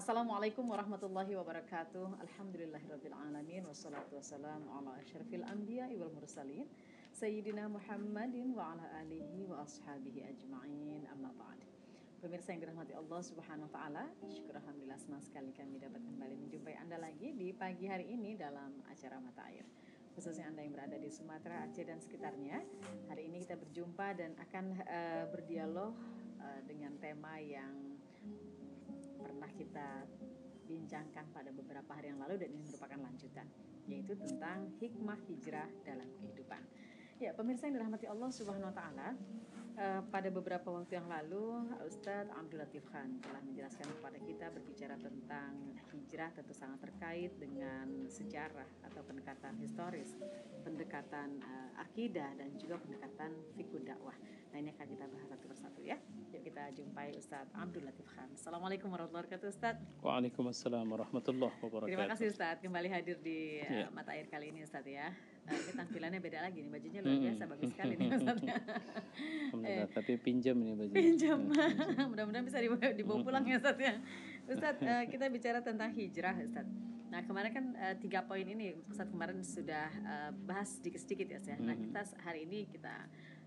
Assalamualaikum warahmatullahi wabarakatuh. Alhamdulillahirrabbilalamin. Wassalatu wassalamu ala asyrafil anbiya wal mursalin Sayyidina Muhammadin wa ala alihi wa ashabihi ajma'in, amma ba'd. Pemirsa yang dirahmati Allah subhanahu wa ta'ala, syukur alhamdulillah senang sekali kami dapat kembali menjumpai Anda lagi di pagi hari ini dalam acara Mata Air. Khususnya Anda yang berada di Sumatera, Aceh dan sekitarnya. Hari ini kita berjumpa dan akan berdialog dengan tema yang pernah kita bincangkan pada beberapa hari yang lalu dan ini merupakan lanjutan, yaitu tentang hikmah hijrah dalam kehidupan. Ya, pemirsa yang dirahmati Allah Subhanahu wa taala, pada beberapa waktu yang lalu Ustadz Abdul Latif Khan telah menjelaskan kepada kita berbicara tentang hijrah, tentu sangat terkait dengan sejarah atau pendekatan historis, pendekatan akidah dan juga pendekatan fikih dakwah. Nah, ini akan kita bahas satu persatu ya. Yuk kita jumpai Ustadz Abdul Latif Khan. Assalamualaikum warahmatullahi wabarakatuh Ustadz. Waalaikumsalam warahmatullahi wabarakatuh. Terima kasih Ustadz kembali hadir di Mata Air kali ini Ustadz ya. Ini tampilannya beda lagi nih, bajunya luar biasa, bagus sekali nih Ustadz. Alhamdulillah, tapi pinjam ini baju. Pinjam. Mudah-mudahan bisa dibawa pulang ya Ustadz ya. Ustadz, kita bicara tentang hijrah Ustadz. Nah, kemarin kan 3 poin ini Ustadz kemarin sudah bahas sedikit-sedikit ya Ustadz. Nah, kita hari ini kita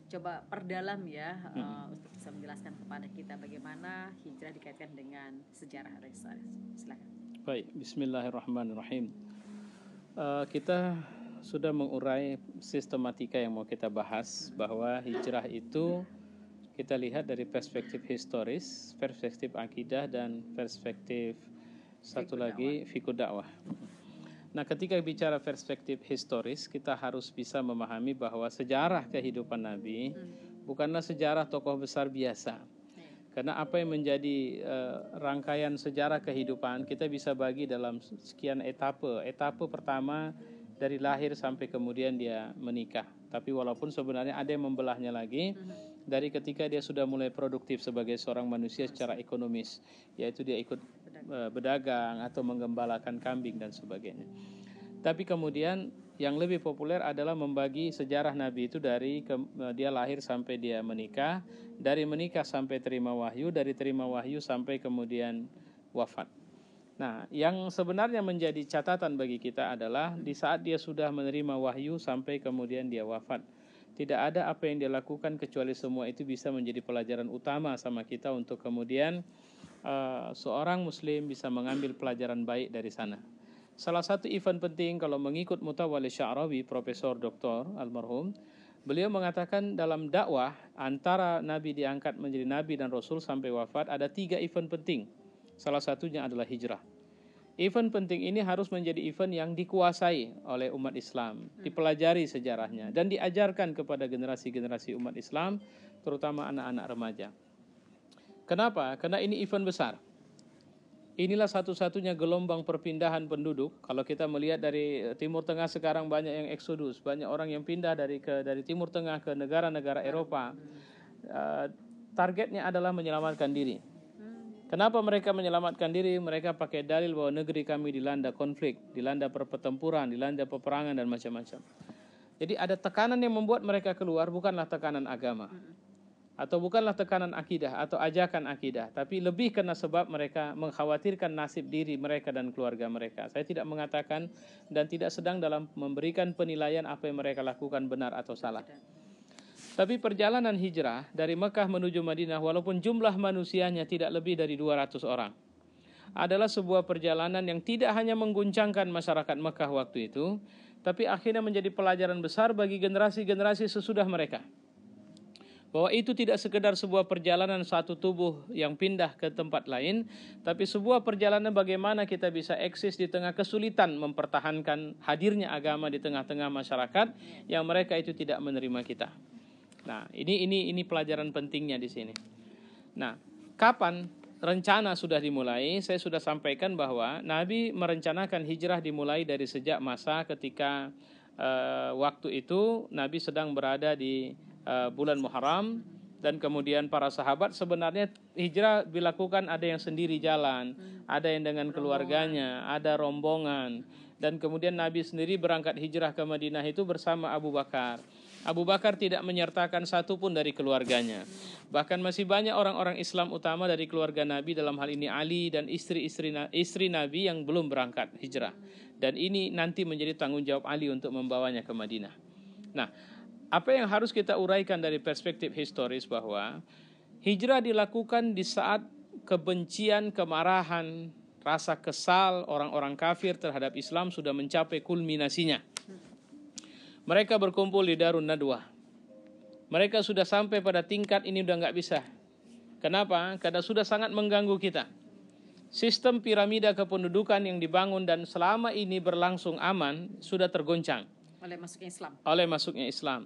coba perdalam ya, untuk bisa menjelaskan kepada kita bagaimana hijrah dikaitkan dengan sejarah atau historis. Silakan. Baik, bismillahirrahmanirrahim. Kita sudah mengurai sistematika yang mau kita bahas, bahwa hijrah itu kita lihat dari perspektif historis, perspektif akidah, dan perspektif satu lagi fikih dakwah. Nah, ketika bicara perspektif historis, kita harus bisa memahami bahwa sejarah kehidupan Nabi bukanlah sejarah tokoh besar biasa. Karena apa yang menjadi rangkaian sejarah kehidupan kita bisa bagi dalam sekian etape. Etape pertama dari lahir sampai kemudian dia menikah. Tapi walaupun sebenarnya ada yang membelahnya lagi dari ketika dia sudah mulai produktif sebagai seorang manusia secara ekonomis, yaitu dia ikut berdagang atau menggembalakan kambing dan sebagainya. Tapi kemudian yang lebih populer adalah membagi sejarah Nabi itu dari dia lahir sampai dia menikah, dari menikah sampai terima wahyu, dari terima wahyu sampai kemudian wafat. Nah, yang sebenarnya menjadi catatan bagi kita adalah di saat dia sudah menerima wahyu sampai kemudian dia wafat. Tidak ada apa yang dia lakukan kecuali semua itu bisa menjadi pelajaran utama sama kita untuk kemudian seorang muslim bisa mengambil pelajaran baik dari sana. Salah satu event penting kalau mengikut Mutawalli Sya'rawi, Profesor Dr. Almarhum, beliau mengatakan dalam dakwah antara Nabi diangkat menjadi Nabi dan Rasul sampai wafat ada 3 event penting. Salah satunya adalah hijrah. Event penting ini harus menjadi event yang dikuasai oleh umat Islam, dipelajari sejarahnya dan diajarkan kepada generasi-generasi umat Islam, terutama anak-anak remaja. Kenapa? Karena ini event besar. Inilah satu-satunya gelombang perpindahan penduduk. Kalau kita melihat dari Timur Tengah sekarang banyak yang eksodus, banyak orang yang pindah dari Timur Tengah ke negara-negara Eropa. Targetnya adalah menyelamatkan diri. Kenapa mereka menyelamatkan diri? Mereka pakai dalil bahwa negeri kami dilanda konflik, dilanda pertempuran, dilanda peperangan dan macam-macam. Jadi ada tekanan yang membuat mereka keluar, bukanlah tekanan agama. Atau bukanlah tekanan akidah atau ajakan akidah, tapi lebih karena sebab mereka mengkhawatirkan nasib diri mereka dan keluarga mereka. Saya tidak mengatakan dan tidak sedang dalam memberikan penilaian apa yang mereka lakukan benar atau salah. Tapi perjalanan hijrah dari Mekah menuju Madinah, walaupun jumlah manusianya tidak lebih dari 200 orang, adalah sebuah perjalanan yang tidak hanya mengguncangkan masyarakat Mekah waktu itu, tapi akhirnya menjadi pelajaran besar bagi generasi-generasi sesudah mereka. Bahwa itu tidak sekedar sebuah perjalanan satu tubuh yang pindah ke tempat lain, tapi sebuah perjalanan bagaimana kita bisa eksis di tengah kesulitan mempertahankan hadirnya agama di tengah-tengah masyarakat yang mereka itu tidak menerima kita. Nah, ini pelajaran pentingnya di sini. Nah, kapan rencana sudah dimulai? Saya sudah sampaikan bahwa Nabi merencanakan hijrah dimulai dari sejak masa ketika waktu itu Nabi sedang berada di bulan Muharram, dan kemudian para sahabat sebenarnya hijrah dilakukan ada yang sendiri jalan, ada yang dengan keluarganya, ada rombongan, dan kemudian Nabi sendiri berangkat hijrah ke Madinah itu bersama Abu Bakar. Abu Bakar tidak menyertakan satu pun dari keluarganya. Bahkan masih banyak orang-orang Islam utama dari keluarga Nabi, dalam hal ini Ali dan istri Nabi yang belum berangkat hijrah. Dan ini nanti menjadi tanggung jawab Ali untuk membawanya ke Madinah. Nah, apa yang harus kita uraikan dari perspektif historis bahwa hijrah dilakukan di saat kebencian, kemarahan, rasa kesal orang-orang kafir terhadap Islam sudah mencapai kulminasinya. Mereka berkumpul di Darun Nadwah. Mereka sudah sampai pada tingkat ini udah nggak bisa. Kenapa? Karena sudah sangat mengganggu kita. Sistem piramida kependudukan yang dibangun dan selama ini berlangsung aman sudah tergoncang oleh masuknya Islam.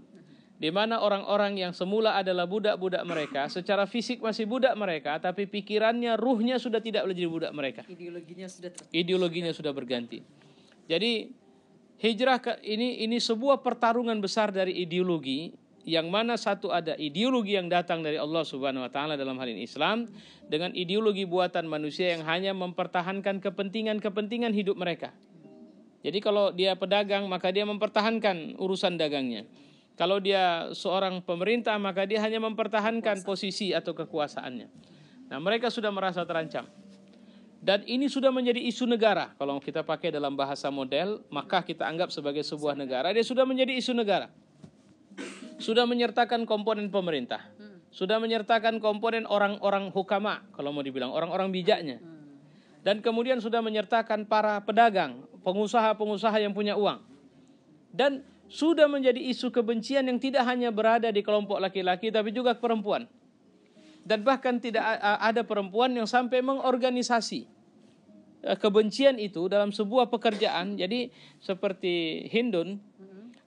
Di mana orang-orang yang semula adalah budak-budak mereka, secara fisik masih budak mereka, tapi pikirannya, ruhnya sudah tidak menjadi budak mereka. Ideologinya sudah berganti. Jadi hijrah ini sebuah pertarungan besar dari ideologi, yang mana satu ada ideologi yang datang dari Allah Subhanahu wa taala dalam hal ini Islam, dengan ideologi buatan manusia yang hanya mempertahankan kepentingan hidup mereka. Jadi kalau dia pedagang maka dia mempertahankan urusan dagangnya. Kalau dia seorang pemerintah maka dia hanya mempertahankan posisi atau kekuasaannya. Nah, mereka sudah merasa terancam. Dan ini sudah menjadi isu negara. Kalau kita pakai dalam bahasa model, maka kita anggap sebagai sebuah negara. Dia sudah menjadi isu negara. Sudah menyertakan komponen pemerintah. Sudah menyertakan komponen orang-orang hukama, kalau mau dibilang, orang-orang bijaknya. Dan kemudian sudah menyertakan para pedagang, pengusaha-pengusaha yang punya uang. Dan sudah menjadi isu kebencian yang tidak hanya berada di kelompok laki-laki, tapi juga perempuan. Dan bahkan tidak ada perempuan yang sampai mengorganisasi kebencian itu dalam sebuah pekerjaan. Jadi seperti Hindun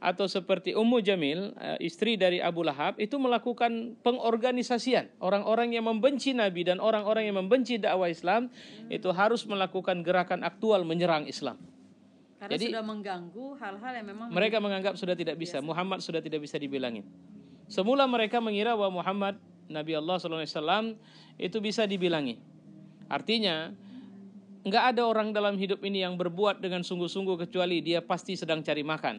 atau seperti Ummu Jamil, istri dari Abu Lahab, itu melakukan pengorganisasian. Orang-orang yang membenci Nabi dan orang-orang yang membenci dakwah Islam itu harus melakukan gerakan aktual menyerang Islam. Karena jadi, sudah mengganggu hal-hal yang memang mereka menganggap sudah tidak bisa. Muhammad sudah tidak bisa dibilangin. Semula mereka mengira bahwa Muhammad Nabi Allah SAW itu bisa dibilangi. Artinya nggak ada orang dalam hidup ini yang berbuat dengan sungguh-sungguh kecuali dia pasti sedang cari makan.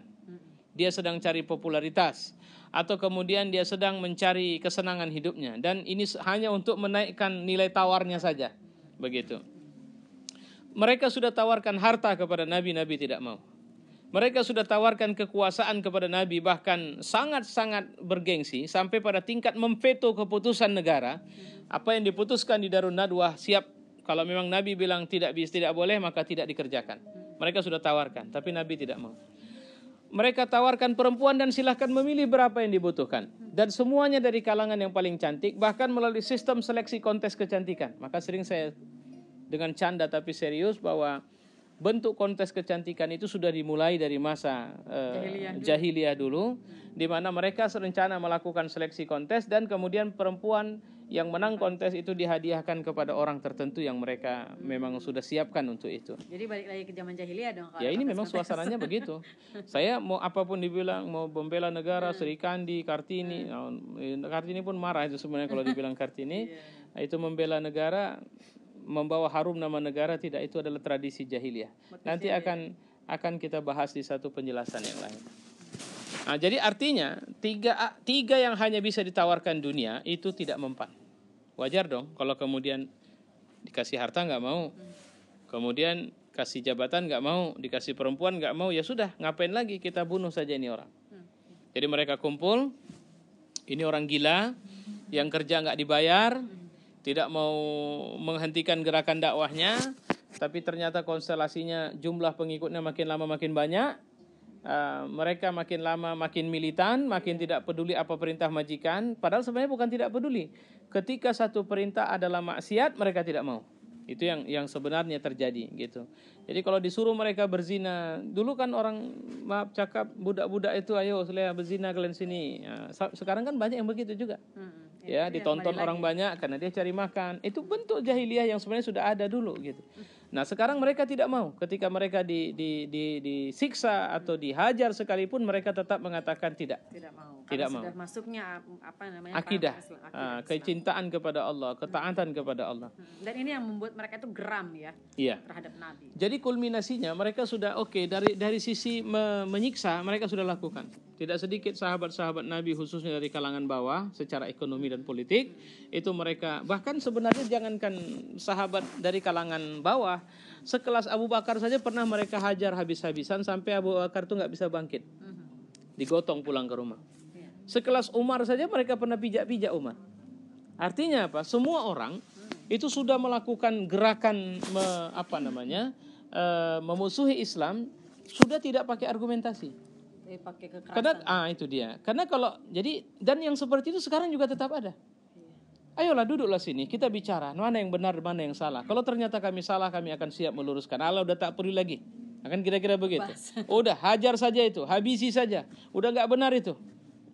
Dia sedang cari popularitas. Atau kemudian dia sedang mencari kesenangan hidupnya. Dan ini hanya untuk menaikkan nilai tawarnya saja. Begitu. Mereka sudah tawarkan harta kepada Nabi, Nabi tidak mau. Mereka sudah tawarkan kekuasaan kepada Nabi, bahkan sangat-sangat bergengsi, sampai pada tingkat memveto keputusan negara. Apa yang diputuskan di Darun Nadwah siap, kalau memang Nabi bilang tidak boleh, maka tidak dikerjakan. Mereka sudah tawarkan, tapi Nabi tidak mau. Mereka tawarkan perempuan dan silahkan memilih berapa yang dibutuhkan. Dan semuanya dari kalangan yang paling cantik, bahkan melalui sistem seleksi kontes kecantikan. Maka sering saya dengan canda tapi serius bahwa bentuk kontes kecantikan itu sudah dimulai dari masa jahiliyah dulu, di mana mereka rencana melakukan seleksi kontes dan kemudian perempuan yang menang kontes itu dihadiahkan kepada orang tertentu yang mereka memang sudah siapkan untuk itu. Jadi balik lagi ke zaman jahiliyah dong. Ya ini memang suasananya begitu. Saya mau apapun dibilang, mau membela negara, Sri Kandi, Kartini, Kartini pun marah itu sebenarnya kalau dibilang Kartini, itu membela negara, membawa harum nama negara, tidak, itu adalah tradisi jahiliyah. Nanti akan kita bahas di satu penjelasan yang lain. Nah, jadi artinya tiga yang hanya bisa ditawarkan dunia itu tidak mempan. Wajar dong kalau kemudian dikasih harta nggak mau, kemudian kasih jabatan nggak mau, dikasih perempuan nggak mau, ya sudah, ngapain lagi, kita bunuh saja ini orang. Jadi mereka kumpul, ini orang gila yang kerja nggak dibayar, tidak mau menghentikan gerakan dakwahnya, tapi ternyata konstelasinya jumlah pengikutnya makin lama makin banyak. Mereka makin lama makin militan, makin tidak peduli apa perintah majikan. Padahal sebenarnya bukan tidak peduli. Ketika satu perintah adalah maksiat, mereka tidak mau. Itu yang sebenarnya terjadi gitu. Jadi kalau disuruh mereka berzina, dulu kan orang maaf cakap budak-budak itu ayo selea berzina kalian sini. Sekarang kan banyak yang begitu juga. Ya, ditonton orang banyak karena dia cari makan. Itu bentuk jahiliyah yang sebenarnya sudah ada dulu gitu. Nah, sekarang mereka tidak mau. Ketika mereka disiksa atau dihajar sekalipun, mereka tetap mengatakan tidak. Tidak mau. Tidak sudah mau. masuknya apa namanya Akidah, akidah Islam. kecintaan kepada Allah, ketaatan kepada Allah. Dan ini yang membuat mereka itu geram ya Iya. terhadap Nabi. Jadi kulminasinya mereka sudah dari sisi menyiksa mereka sudah lakukan. Tidak sedikit sahabat-sahabat Nabi khususnya dari kalangan bawah secara ekonomi dan politik itu mereka, bahkan sebenarnya jangankan sahabat dari kalangan bawah, sekelas Abu Bakar saja pernah mereka hajar habis-habisan sampai Abu Bakar itu nggak bisa bangkit, digotong pulang ke rumah. Sekelas Umar saja mereka pernah pijak-pijak Umar. Artinya apa? Semua orang itu sudah melakukan gerakan memusuhi Islam sudah tidak pakai argumentasi. Pakai kekerasan. Karena itu dia. Karena kalau jadi dan yang seperti itu sekarang juga tetap ada. Ayolah duduklah sini kita bicara mana yang benar mana yang salah. Kalau ternyata kami salah kami akan siap meluruskan. Allah udah tak perlu lagi. Akan kira-kira begitu. Udah hajar saja itu, habisi saja. Udah nggak benar itu.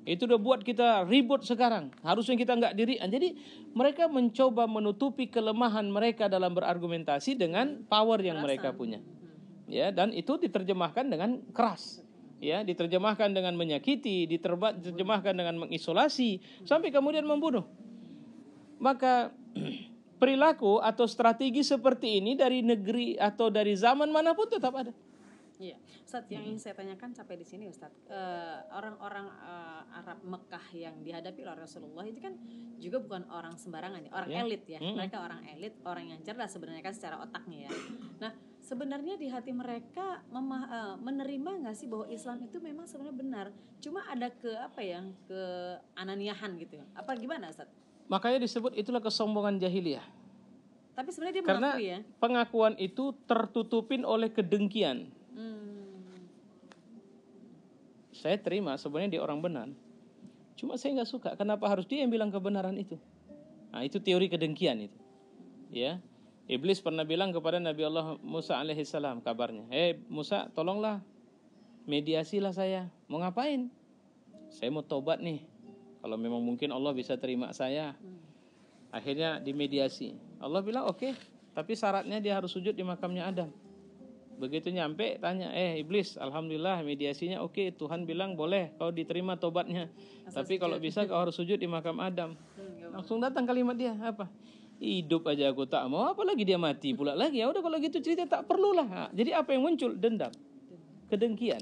Itu udah buat kita ribut sekarang. Harusnya kita nggak dirian. Jadi mereka mencoba menutupi kelemahan mereka dalam berargumentasi dengan power yang mereka punya. Ya, dan itu diterjemahkan dengan keras. Ya, diterjemahkan dengan menyakiti, diterjemahkan dengan mengisolasi, sampai kemudian membunuh. Maka perilaku atau strategi seperti ini dari negeri atau dari zaman manapun tetap ada. Iya, Ustaz, yang ingin saya tanyakan sampai di sini Ustaz, orang-orang Arab Mekah yang dihadapi oleh Rasulullah itu kan juga bukan orang sembarangan, orang elit ya, mereka orang elit, orang yang cerdas sebenarnya kan secara otaknya ya. Nah, sebenarnya di hati mereka menerima nggak sih bahwa Islam itu memang sebenarnya benar, cuma ada keananiahan gitu, apa gimana Ustaz? Makanya disebut itulah kesombongan jahiliyah. Tapi sebenarnya dia Karena mengakui ya. Pengakuan itu tertutupin oleh kedengkian. Saya terima sebenarnya dia orang benar. Cuma saya nggak suka. Kenapa harus dia yang bilang kebenaran itu? Nah, itu teori kedengkian itu. Ya, Iblis pernah bilang kepada Nabi Allah Musa alaihissalam kabarnya, Musa, tolonglah mediasilah saya. Mau ngapain? Saya mau tobat nih. Kalau memang mungkin Allah bisa terima saya. Akhirnya dimediasi. Allah bilang oke, tapi syaratnya dia harus sujud di makamnya Adam. Begitu nyampe tanya, Iblis, alhamdulillah mediasinya oke, Tuhan bilang boleh kau diterima tobatnya. Tapi kalau bisa kau harus sujud di makam Adam. Langsung datang kalimat dia, apa? Hidup aja aku tak mau, apalagi dia mati pula lagi. Ya udah kalau gitu cerita tak perlulah. Nah, jadi apa yang muncul? Dendam, kedengkian.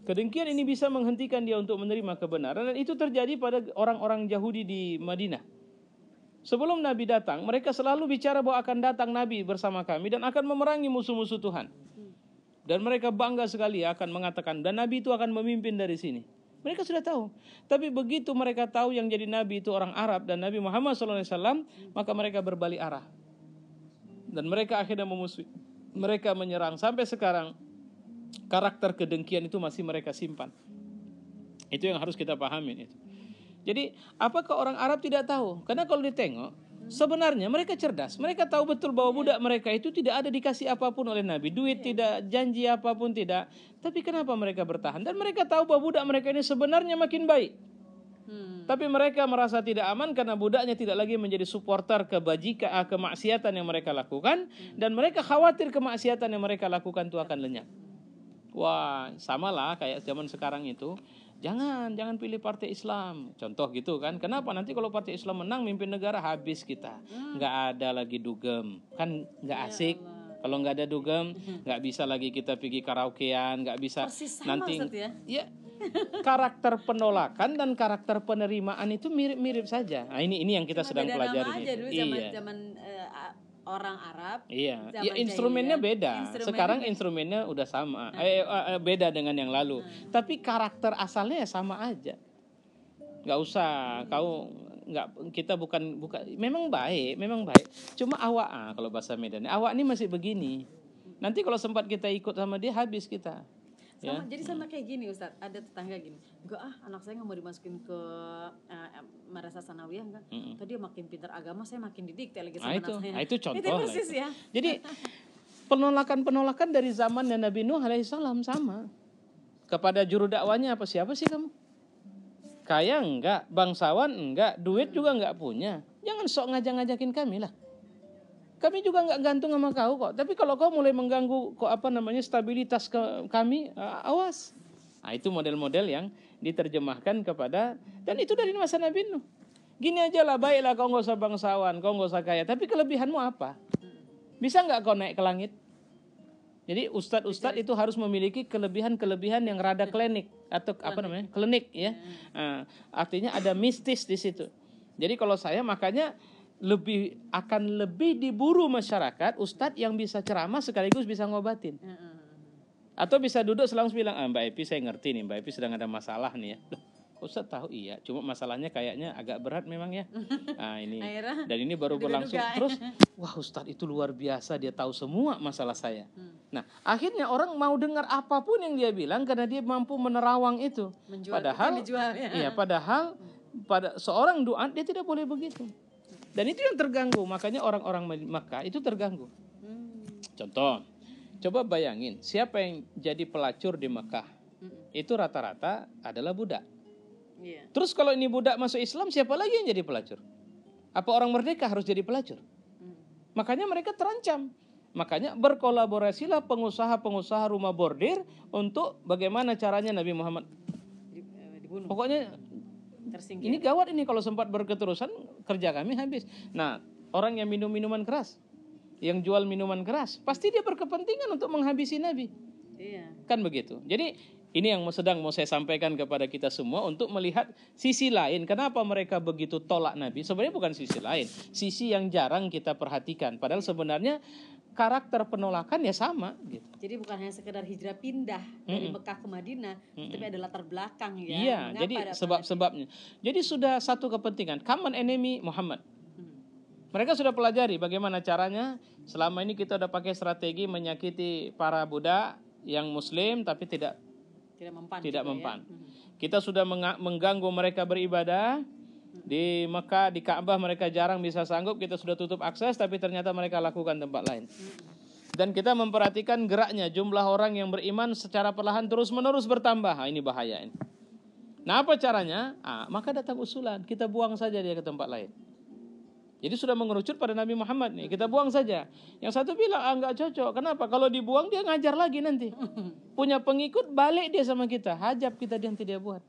Kedengkian ini bisa menghentikan dia untuk menerima kebenaran, dan itu terjadi pada orang-orang Yahudi di Madinah. Sebelum Nabi datang, mereka selalu bicara bahwa akan datang Nabi bersama kami dan akan memerangi musuh-musuh Tuhan. Dan mereka bangga sekali akan mengatakan, dan Nabi itu akan memimpin dari sini. Mereka sudah tahu. Tapi begitu mereka tahu yang jadi Nabi itu orang Arab dan Nabi Muhammad SAW, maka mereka berbalik arah. Dan mereka akhirnya memusuhi. Mereka menyerang. Sampai sekarang, karakter kedengkian itu masih mereka simpan. Itu yang harus kita pahamin itu. Jadi, apakah orang Arab tidak tahu? Karena kalau ditengok, sebenarnya mereka cerdas. Mereka tahu betul bahwa budak mereka itu tidak ada dikasih apapun oleh Nabi. Duit tidak, janji apapun tidak. Tapi kenapa mereka bertahan? Dan mereka tahu bahwa budak mereka ini sebenarnya makin baik. Tapi mereka merasa tidak aman karena budaknya tidak lagi menjadi supporter kemaksiatan yang mereka lakukan. Dan mereka khawatir kemaksiatan yang mereka lakukan itu akan lenyap. Wah, samalah kayak zaman sekarang itu. Jangan pilih partai Islam. Contoh gitu kan. Kenapa? Nanti kalau partai Islam menang mimpin negara habis kita. Nggak ada lagi dugem. Kan nggak asik. Kalau nggak ada dugem, nggak bisa lagi kita pergi karaokean, nggak bisa. Persis sama, nanti ya. Karakter penolakan dan karakter penerimaan itu mirip-mirip saja. Nah, ini yang kita sedang pelajari. Zaman orang Arab. Iya. Ya, instrumennya beda. Sekarang instrumennya udah sama. Beda dengan yang lalu. Tapi karakter asalnya sama aja. Nggak usah kita bukan memang baik. Cuma awak kalau bahasa Medan. Awak ini masih begini. Nanti kalau sempat kita ikut sama dia habis kita. Sama, jadi sama kayak gini Ustaz, ada tetangga gini, enggak anak saya nggak mau dimasukin ke madrasah sanawiyah enggak, tadi dia makin pintar agama, saya makin didikte lagi sama anak saya. Itu contoh. Itu persis ya. Jadi penolakan dari zamannya Nabi Nuh alaihissalam sama. Kepada juru dakwanya apa, siapa sih kamu? Kaya enggak, bangsawan enggak, duit juga enggak punya. Jangan sok ngajak-ngajakin kami lah. Kami juga nggak gantung sama kau kok. Tapi kalau kau mulai mengganggu stabilitas kami, awas. Nah, itu model-model yang diterjemahkan kepada, dan itu dari masa Nabi Nuh. Gini aja lah, baiklah kau nggak usah bangsawan, kau nggak usah kaya, tapi kelebihanmu apa? Bisa nggak kau naik ke langit? Jadi ustadz itu harus memiliki kelebihan-kelebihan yang rada klinik atau apa namanya, klinik ya. Artinya ada mistis di situ. Jadi kalau saya makanya akan lebih diburu masyarakat ustadz yang bisa ceramah sekaligus bisa ngobatin. Atau bisa duduk langsung bilang, Mbak Epi saya ngerti nih, Mbak Epi sedang ada masalah nih ya. Ustadz tahu iya, cuma masalahnya kayaknya agak berat memang ya. Nah ini, dan ini baru berlangsung terus. Wah Ustadz itu luar biasa, dia tahu semua masalah saya. Nah akhirnya orang mau dengar apapun yang dia bilang karena dia mampu menerawang itu. Padahal, padahal pada seorang doa dia tidak boleh begitu. Dan itu yang terganggu, makanya orang-orang Makkah itu terganggu. Contoh, coba bayangin siapa yang jadi pelacur di Makkah, itu rata-rata adalah budak. Terus kalau ini budak masuk Islam, siapa lagi yang jadi pelacur? Apa orang merdeka harus jadi pelacur? Makanya mereka terancam. Makanya berkolaborasilah pengusaha-pengusaha rumah bordir untuk bagaimana caranya Nabi Muhammad dibunuh. Pokoknya tersingkir. Ini gawat ini, kalau sempat berketerusan kerja kami habis. Nah, orang yang minum minuman keras, yang jual minuman keras, pasti dia berkepentingan untuk menghabisi Nabi. Kan begitu. Jadi ini yang sedang mau saya sampaikan kepada kita semua untuk melihat sisi lain. Kenapa mereka begitu tolak Nabi? Sebenarnya bukan sisi lain. Sisi yang jarang kita perhatikan. Padahal sebenarnya karakter penolakan ya sama. Gitu. Jadi bukan hanya sekedar hijrah pindah dari Mekah ke Madinah. Tapi ada latar belakang ya. Iya, jadi sebab-sebabnya. Jadi sudah satu kepentingan. Common enemy Muhammad. Mereka sudah pelajari bagaimana caranya. Selama ini kita udah pakai strategi menyakiti para budak yang muslim tapi tidak mempan. Kita sudah mengganggu mereka beribadah. Di Mekah, di Ka'bah mereka jarang bisa sanggup, kita sudah tutup akses, tapi ternyata mereka lakukan tempat lain. Dan kita memperhatikan geraknya, jumlah orang yang beriman secara perlahan terus-menerus bertambah. Ini bahaya ini. Nah apa caranya? Maka datang usulan, kita buang saja dia ke tempat lain. Jadi sudah mengerucut pada Nabi Muhammad nih, kita buang saja. Yang satu bilang, enggak cocok. Kenapa? Kalau dibuang dia ngajar lagi nanti. Punya pengikut, balik dia sama kita. Hajab kita nanti dia buat.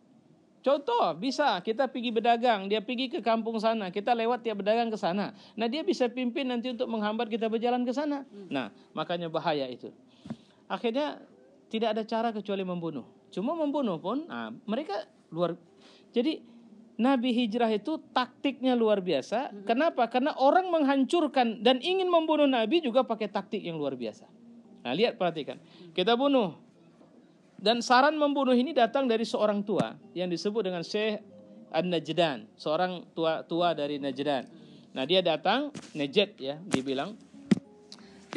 Contoh, bisa kita pergi berdagang, dia pergi ke kampung sana, kita lewat dia berdagang ke sana. Nah dia bisa pimpin nanti untuk menghambat kita berjalan ke sana. Nah makanya bahaya itu. Akhirnya tidak ada cara kecuali membunuh. Cuma membunuh pun, mereka jadi Nabi hijrah itu taktiknya luar biasa. Kenapa? Karena orang menghancurkan dan ingin membunuh Nabi juga pakai taktik yang luar biasa. Nah lihat, perhatikan. Kita bunuh. Dan saran membunuh ini datang dari seorang tua yang disebut dengan Syekh An-Najdan. Seorang tua dari Najdan. Nah dia datang, Najd ya, dibilang.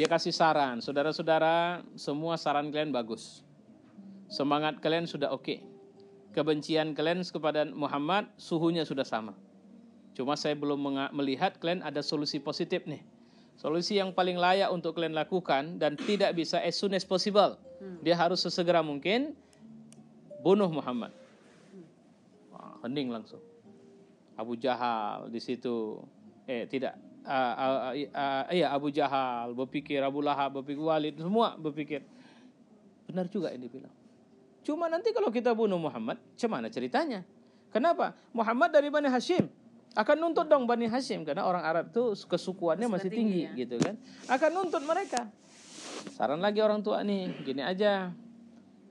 Dia kasih saran. Saudara-saudara, semua saran kalian bagus. Semangat kalian sudah oke. Kebencian kalian kepada Muhammad suhunya sudah sama. Cuma saya belum melihat kalian ada solusi positif nih. Solusi yang paling layak untuk kalian lakukan dan tidak bisa as soon as possible. Dia harus sesegera mungkin bunuh Muhammad. Hening langsung. Abu Jahal di situ. Abu Jahal berpikir, Abu Lahab berpikir, Walid semua berpikir. Benar juga ini bilang. Cuma nanti kalau kita bunuh Muhammad, gimana ceritanya? Kenapa? Muhammad dari Bani Hashim. Akan nuntut dong Bani Hashim. Karena orang Arab itu kesukuannya masih tinggi ya? Gitu kan. Akan nuntut mereka. Saran lagi orang tua nih, gini aja.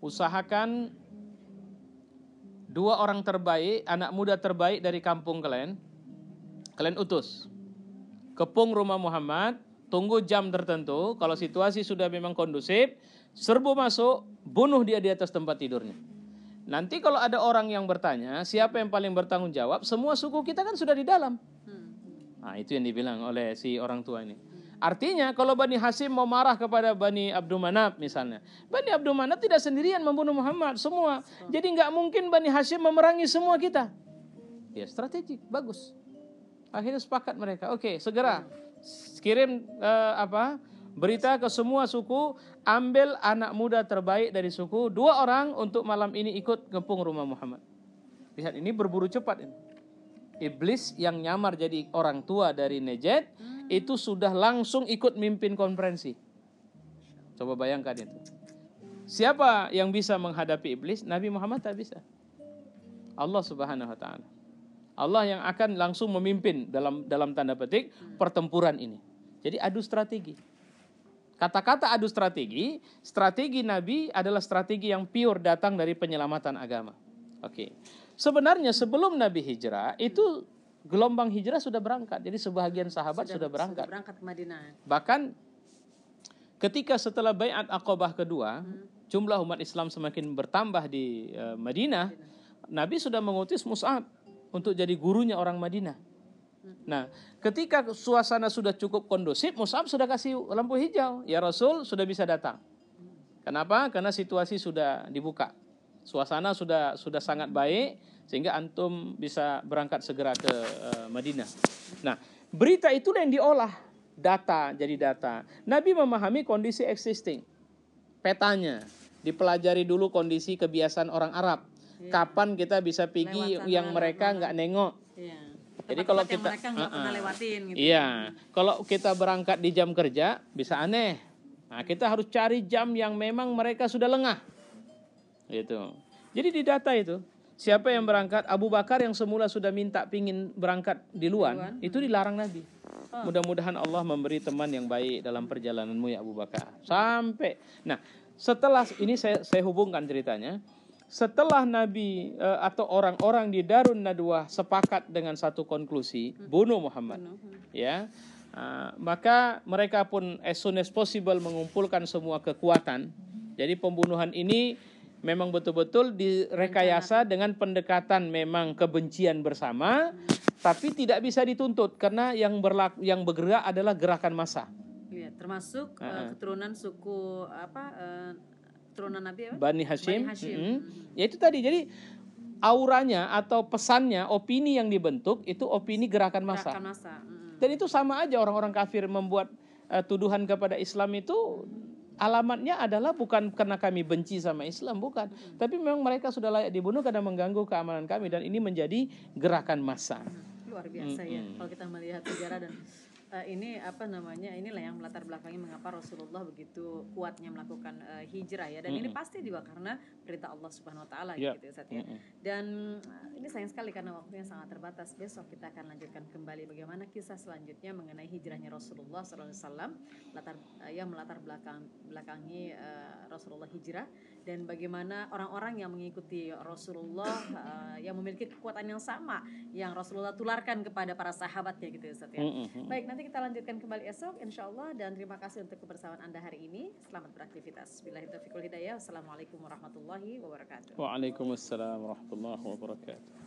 Usahakan 2 orang terbaik, anak muda terbaik dari kampung kalian utus. Kepung rumah Muhammad, tunggu jam tertentu. Kalau situasi sudah memang kondusif, serbu masuk, bunuh dia di atas tempat tidurnya. Nanti kalau ada orang yang bertanya, siapa yang paling bertanggung jawab? Semua suku kita kan sudah di dalam. Nah itu yang dibilang oleh si orang tua ini. Artinya kalau Bani Hashim mau marah kepada Bani Abdul Manaf misalnya. Bani Abdul Manaf tidak sendirian membunuh Muhammad, semua. Jadi nggak mungkin Bani Hashim memerangi semua kita. Ya strategik, bagus. Akhirnya sepakat mereka. Oke, segera kirim berita ke semua suku, ambil anak muda terbaik dari suku, 2 orang untuk malam ini ikut ngepung rumah Muhammad. Lihat ini berburu cepat ini. Iblis yang nyamar jadi orang tua dari Najd itu sudah langsung ikut mimpin konferensi. Coba bayangkan itu. Siapa yang bisa menghadapi iblis? Nabi Muhammad tak bisa. Allah Subhanahu wa taala. Allah yang akan langsung memimpin dalam tanda petik pertempuran ini. Jadi adu strategi. Kata-kata adu strategi, strategi Nabi adalah strategi yang pure datang dari penyelamatan agama. Oke. Sebenarnya sebelum Nabi hijrah itu gelombang hijrah sudah berangkat. Jadi sebahagian sahabat sudah berangkat. Sudah berangkat ke Madinah. Bahkan ketika setelah Baiat Aqabah kedua, jumlah umat Islam semakin bertambah di Madinah, Nabi sudah mengutus Mus'ab untuk jadi gurunya orang Madinah. Nah, ketika suasana sudah cukup kondusif, Mus'ab sudah kasih lampu hijau. Ya Rasul, sudah bisa datang. Kenapa? Karena situasi sudah dibuka. Suasana sudah sangat baik, sehingga antum bisa berangkat segera ke Madinah. Nah, berita itulah yang diolah. Data jadi data. Nabi memahami kondisi existing. Petanya. Dipelajari dulu kondisi kebiasaan orang Arab. Kapan kita bisa pergi yang mereka nggak nengok. Jadi kalau kita mereka nggak pernah lewatin gitu. Iya, kalau kita berangkat di jam kerja bisa aneh. Nah, kita harus cari jam yang memang mereka sudah lengah. Gitu. Jadi di data itu, siapa yang berangkat? Abu Bakar yang semula sudah minta pingin berangkat di luar, itu dilarang Nabi. Mudah-mudahan Allah memberi teman yang baik dalam perjalananmu ya Abu Bakar. Sampai. Nah, setelah ini saya hubungkan ceritanya. Setelah Nabi atau orang-orang di Darun Nadwah sepakat dengan satu konklusi, bunuh Muhammad. Ya. Maka mereka pun as soon as possible mengumpulkan semua kekuatan. Jadi pembunuhan ini memang betul-betul direkayasa dengan pendekatan memang kebencian bersama, tapi tidak bisa dituntut karena yang bergerak adalah gerakan massa. Iya, termasuk keturunan suku keturunan Nabi apa? Bani Hashim. Ya itu tadi. Jadi auranya atau pesannya, opini yang dibentuk itu opini gerakan massa. Dan itu sama aja orang-orang kafir membuat tuduhan kepada Islam itu alamatnya adalah bukan karena kami benci sama Islam, bukan. Tapi memang mereka sudah layak dibunuh karena mengganggu keamanan kami dan ini menjadi gerakan massa. Luar biasa ya kalau kita melihat sejarah dan inilah yang melatar belakangi mengapa Rasulullah begitu kuatnya melakukan hijrah ya, dan ini pasti juga karena perintah Allah Subhanahu wa taala gitu ya Ustaz ya. Dan ini sayang sekali karena waktunya sangat terbatas. Besok kita akan lanjutkan kembali bagaimana kisah selanjutnya mengenai hijrahnya Rasulullah SAW, melatar belakangi Rasulullah hijrah, dan bagaimana orang-orang yang mengikuti Rasulullah yang memiliki kekuatan yang sama yang Rasulullah tularkan kepada para sahabatnya gitu ya Ustaz ya. Baik, nanti kita lanjutkan kembali esok insyaallah, dan terima kasih untuk kebersamaan Anda hari ini. Selamat beraktivitas. Billahi taufiq wal hidayah. Wassalamualaikum warahmatullahi wabarakatuh. Waalaikumsalam warahmatullahi wabarakatuh.